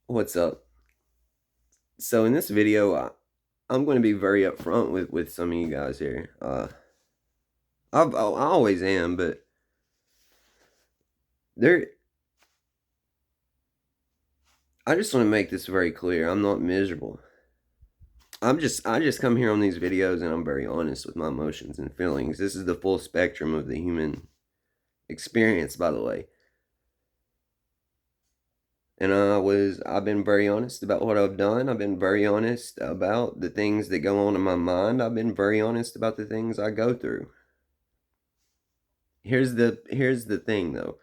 What's up? So in this video, I'm going to be very upfront with some of you guys here. I always am, but there, I just want to make this very clear. I'm not miserable. I just come here on these videos and I'm very honest with my emotions and feelings. This is the full spectrum of the human experience, by the way. And I've been very honest about what I've done. I've been very honest about the things that go on in my mind. I've been very honest about the things I go through. Here's the thing though.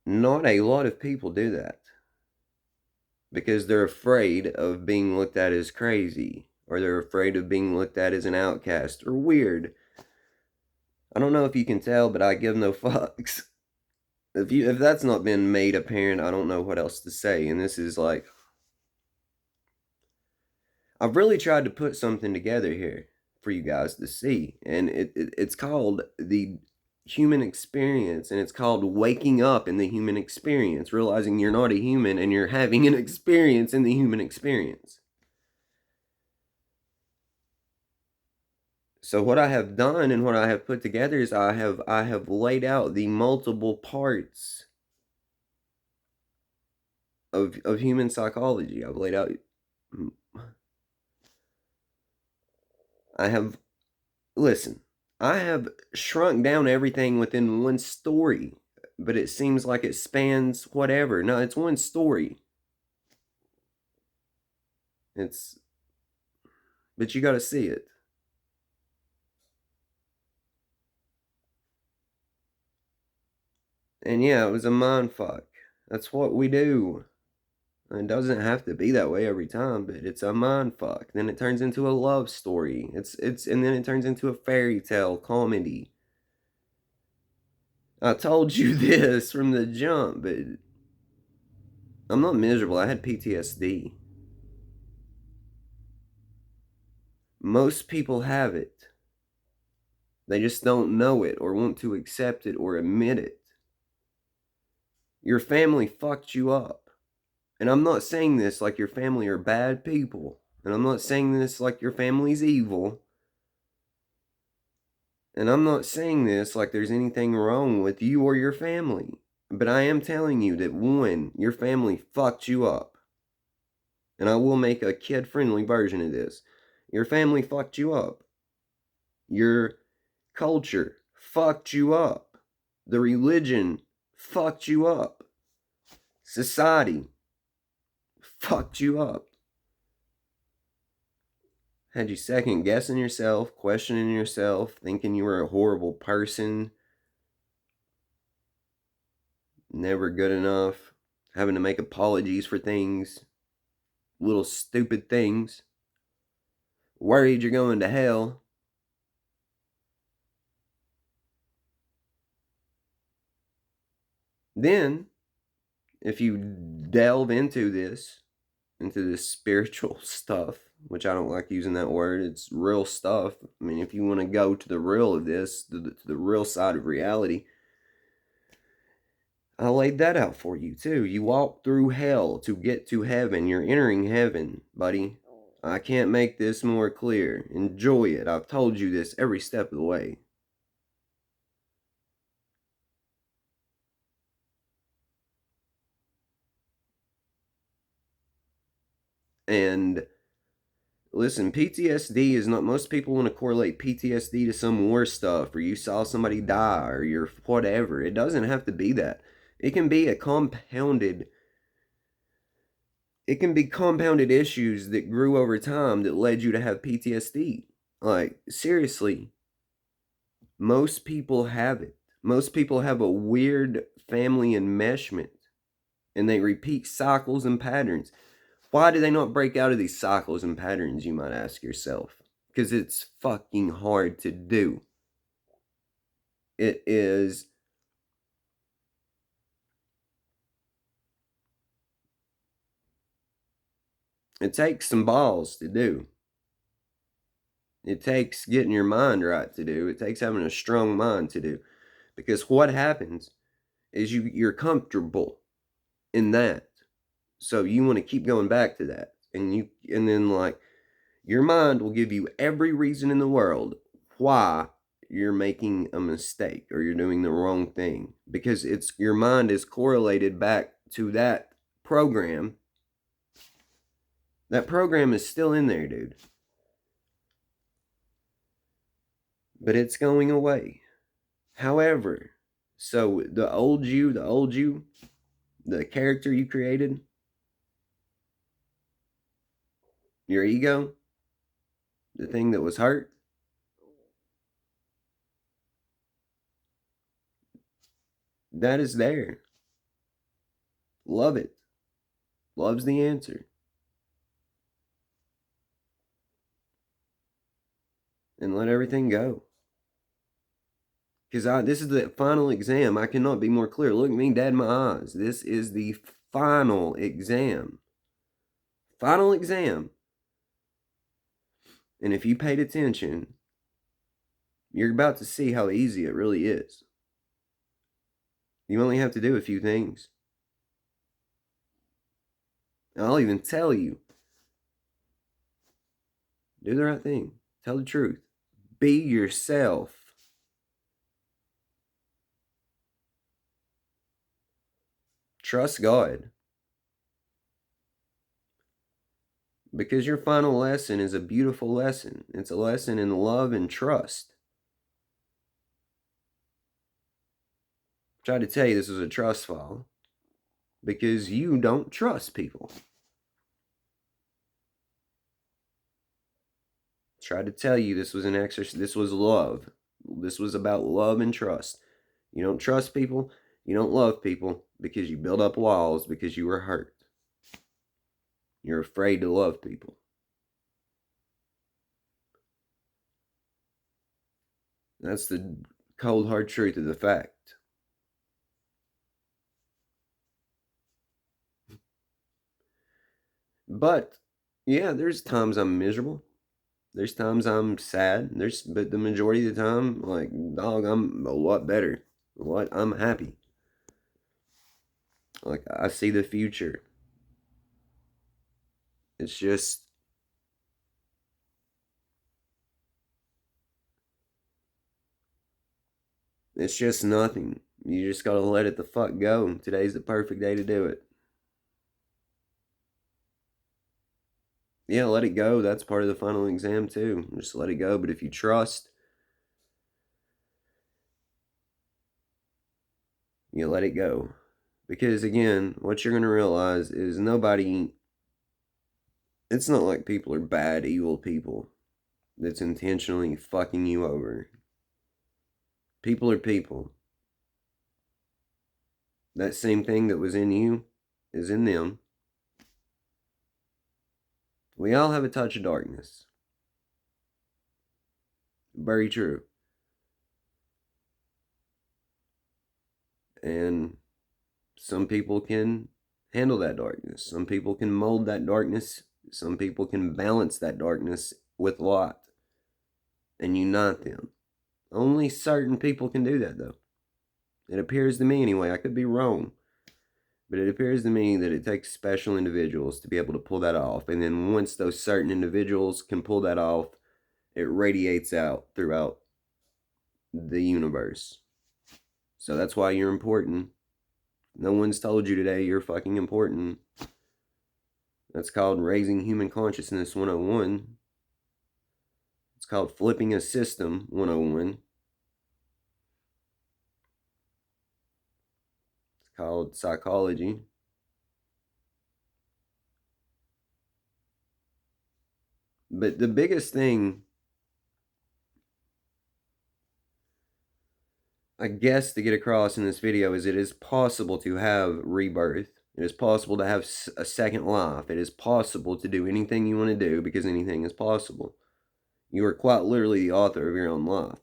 Not a lot of people do that because they're afraid of being looked at as crazy or they're afraid of being looked at as an outcast or weird. I don't know if you can tell, but I give no fucks. If that's not been made apparent, I don't know what else to say. And this is like I've really tried to put something together here for you guys to see, and it's called the human experience, and it's called waking up in the human experience, realizing you're not a human and you're having an experience in the human experience. So what I have done and what I have put together is I have laid out the multiple parts of human psychology. I've laid out I have listen, I have shrunk down everything within one story, but it seems like it spans whatever. No, it's one story. It's but you got to see it. And yeah, it was a mind fuck. That's what we do. It doesn't have to be that way every time, but it's a mind fuck. Then it turns into a love story. It's and then it turns into a fairy tale comedy. I told you this from the jump, but I'm not miserable. I had PTSD. Most people have it. They just don't know it or want to accept it or admit it. Your family fucked you up. And I'm not saying this like your family are bad people. And I'm not saying this like your family's evil. And I'm not saying this like there's anything wrong with you or your family. But I am telling you that one, your family fucked you up. And I will make a kid friendly version of this. Your family fucked you up. Your culture fucked you up. The religion fucked you up. Society fucked you up. Had you second guessing yourself, questioning yourself, thinking you were a horrible person, never good enough, having to make apologies for things, little stupid things, worried you're going to hell. Then, if you delve into this spiritual stuff, which I don't like using that word, it's real stuff. I mean, if you want to go to the real of this, to the real side of reality, I laid that out for you too. You walk through hell to get to heaven. You're entering heaven, buddy. I can't make this more clear. Enjoy it. I've told you this every step of the way. And listen, PTSD is not, most people want to correlate PTSD to some war stuff or you saw somebody die or you're whatever. It doesn't have to be that. It can be a compounded, it can be compounded issues that grew over time that led you to have PTSD. Like, seriously, most people have it. Most people have a weird family enmeshment and they repeat cycles and patterns. Why do they not break out of these cycles and patterns, you might ask yourself? Because it's fucking hard to do. It is. It takes some balls to do. It takes getting your mind right to do. It takes having a strong mind to do. Because what happens is you're comfortable. in that. So you want to keep going back to that. And then like your mind will give you every reason in the world why you're making a mistake or you're doing the wrong thing, because it's your mind is correlated back to that program. That program is still in there, dude. But it's going away. However, so the old you, the character you created, your ego, the thing that was hurt, that is there. Love it. Love's the answer. And let everything go. Because this is the final exam. I cannot be more clear. Look me dead in my eyes. This is the final exam. Final exam. And if you paid attention, you're about to see how easy it really is. You only have to do a few things. And I'll even tell you. Do the right thing. Tell the truth. Be yourself. Trust God. Because your final lesson is a beautiful lesson. It's a lesson in love and trust. I tried to tell you this was a trust fall because you don't trust people. Tried to tell you this was an exercise. This was love. This was about love and trust. You don't trust people. You don't love people because you build up walls because you were hurt. You're afraid to love people. That's the cold hard truth of the fact. But yeah, there's times I'm miserable. There's times I'm sad. But the majority of the time, like, dog, I'm a lot better. I'm happy. Like, I see the future. It's just nothing. You just gotta let it the fuck go. Today's the perfect day to do it. Yeah, let it go. That's part of the final exam too. Just let it go. But if you trust, you let it go. Because again, what you're going to realize is it's not like people are bad, evil people that's intentionally fucking you over. People are people. That same thing that was in you is in them. We all have a touch of darkness. Very true. And some people can handle that darkness. Some people can mold that darkness. Some people can balance that darkness with light and unite them. Only certain people can do that, though. It appears to me, anyway. I could be wrong. But it appears to me that it takes special individuals to be able to pull that off. And then once those certain individuals can pull that off, it radiates out throughout the universe. So that's why you're important. No one's told you today you're fucking important. That's called Raising Human Consciousness 101. It's called Flipping a System 101. It's called Psychology. But the biggest thing, I guess, to get across in this video is it is possible to have rebirth. It is possible to have a second life. It is possible to do anything you want to do because anything is possible. You are quite literally the author of your own life.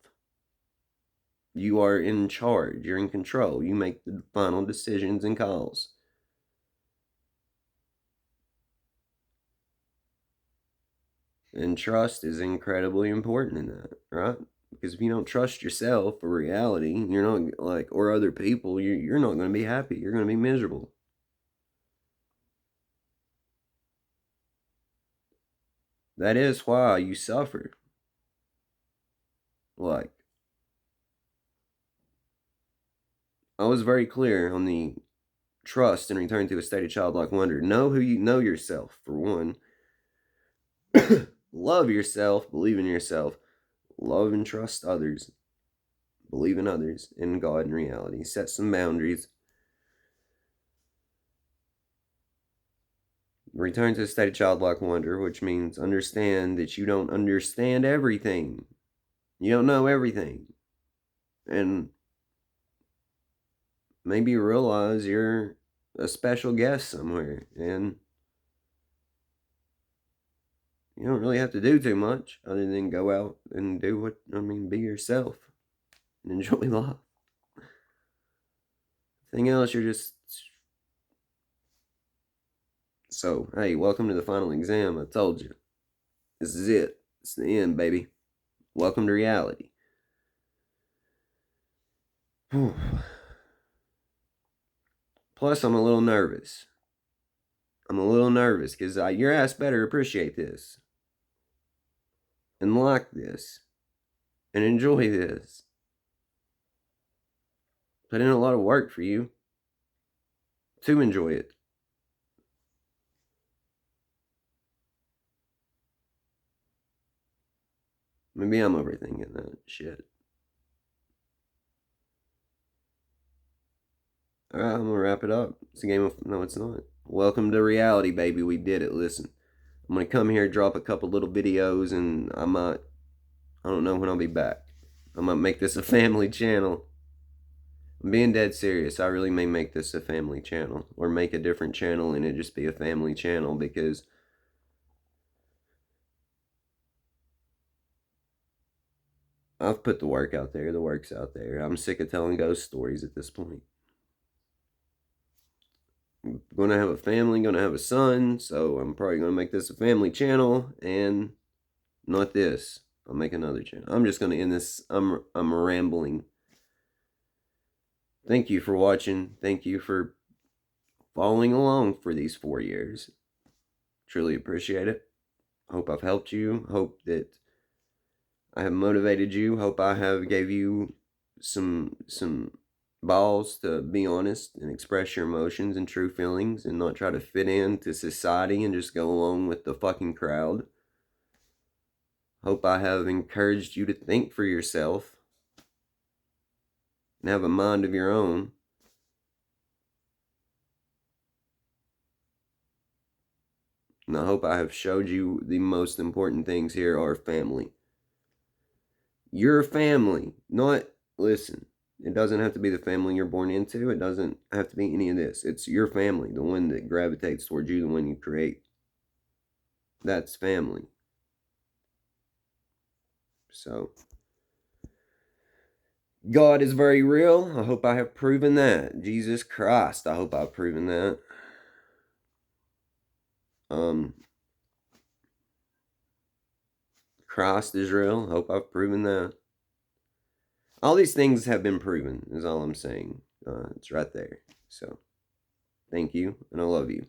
You are in charge. You're in control. You make the final decisions and calls. And trust is incredibly important in that, right? Because if you don't trust yourself or reality, you're not like, or other people, you're not going to be happy. You're going to be miserable. That is why you suffer. Like, I was very clear on the trust and return to a state of childlike wonder. Know who you know yourself, for one. Love yourself, believe in yourself, love and trust others, believe in others, in God and reality. Set some boundaries. Return to a state of childlike wonder, which means understand that you don't understand everything. You don't know everything. And maybe realize you're a special guest somewhere and you don't really have to do too much other than go out and do be yourself and enjoy life. Anything else, you're just. So, hey, welcome to the final exam. I told you. This is it. It's the end, baby. Welcome to reality. Plus, I'm a little nervous. Because your ass better appreciate this. And like this. And enjoy this. Put in a lot of work for you to enjoy it. Maybe I'm overthinking that shit. Alright, I'm gonna wrap it up. It's a game of. No, it's not. Welcome to reality, baby. We did it. Listen. I'm gonna come here, drop a couple little videos, and I don't know when I'll be back. I might make this a family channel. I'm being dead serious. I really may make this a family channel. Or make a different channel and it just be a family channel because I've put the work out there. The work's out there. I'm sick of telling ghost stories at this point. I'm going to have a family, going to have a son, so I'm probably going to make this a family channel and not this. I'll make another channel. I'm just going to end this. I'm rambling. Thank you for watching. Thank you for following along for these 4 years. Truly appreciate it. Hope I've helped you. Hope that I have motivated you. Hope I have gave you some balls to be honest and express your emotions and true feelings and not try to fit into society and just go along with the fucking crowd. Hope I have encouraged you to think for yourself and have a mind of your own. And I hope I have showed you the most important things here are family. Your family, not, listen, it doesn't have to be the family you're born into. It doesn't have to be any of this. It's your family, the one that gravitates towards you, the one you create. That's family. So, God is very real. I hope I have proven that. Jesus Christ, I hope I've proven that. Christ is real. I hope I've proven that. All these things have been proven, is all I'm saying. It's right there. So, thank you, and I love you.